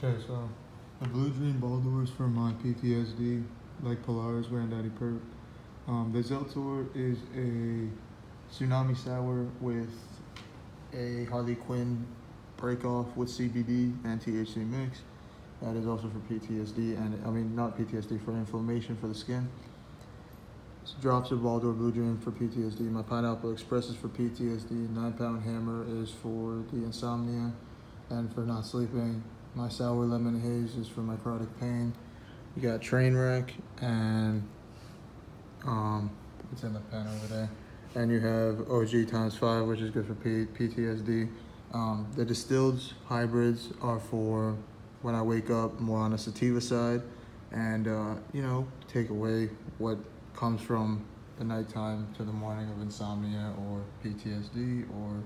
Okay, so the blue dream ball doors for my PTSD, like Polaris Granddaddy Perp. The Zeltor is a tsunami sour with a Harley Quinn break off with CBD and THC mix. That is also for PTSD, and I mean not PTSD, for inflammation for the skin. Drops of Baldur Blue Dream for PTSD. My Pineapple Express is for PTSD. 9-pound Hammer is for the insomnia and for not sleeping. My Sour Lemon Haze is for my chronic pain. You got Trainwreck and it's in the pen over there. And you have OG times 5, which is good for PTSD. The distilled hybrids are for when I wake up, more on the sativa side, and take away what comes from the nighttime to the morning of insomnia or PTSD or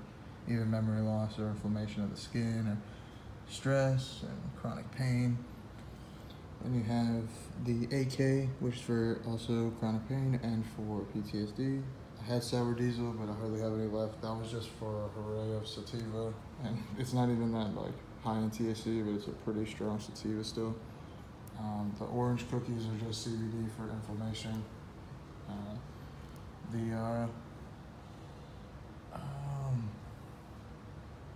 even memory loss or inflammation of the skin or stress and chronic pain. Then you have the AK, which is for also chronic pain and for PTSD. I had Sour Diesel, but I hardly have any left. That was just for a hooray of sativa, and it's not even that high in THC, but it's a pretty strong sativa still. The orange cookies are just CBD for inflammation.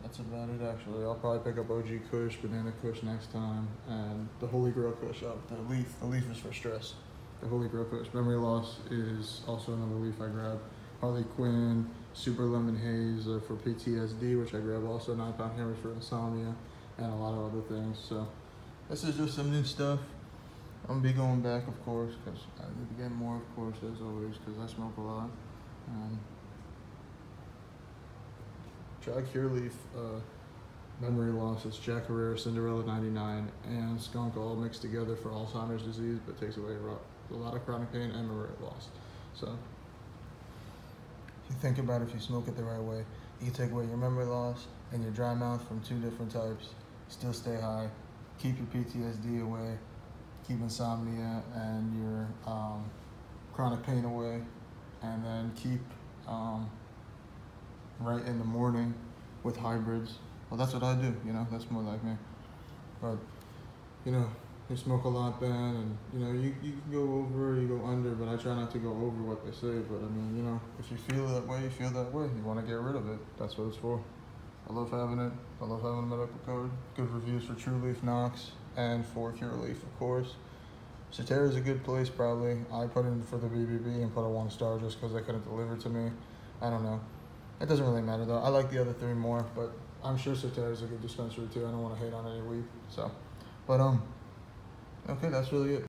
That's about it actually. I'll probably pick up OG Kush, Banana Kush next time, and the Holy Grail Kush up. The leaf is for stress. The Holy Grail Kush. Memory loss is also another leaf I grab. Harley Quinn, Super Lemon Haze for PTSD, which I grab also. 9-pound Hammer for insomnia, and a lot of other things. So this is just some new stuff. I'm gonna be going back, of course, because I need to get more, of course, as always, because I smoke a lot. Try Cure Leaf memory loss. It's Jack Herrera, Cinderella 99, and skunk all mixed together for Alzheimer's disease, but takes away a lot of chronic pain and memory loss. So if you think about it, if you smoke it the right way, you can take away your memory loss and your dry mouth from 2 different types, still stay high, keep your PTSD away, keep insomnia and your chronic pain away, and then keep right in the morning with hybrids. Well, that's what I do, that's more like me. But, you smoke a lot then, and, you can go over or you go under, but I try not to go over what they say. But, I mean, if you feel that way, you feel that way. You want to get rid of it. That's what it's for. I love having it. I love having a medical code. Good reviews for True Leaf Knox and for Cure Leaf, of course. Cetera is a good place, probably. I put in for the BBB and put a 1-star just because they couldn't deliver to me. I don't know. It doesn't really matter though. I like the other 3 more, but I'm sure Cetera is a good dispensary too. I don't want to hate on any weed. So, but okay, that's really it.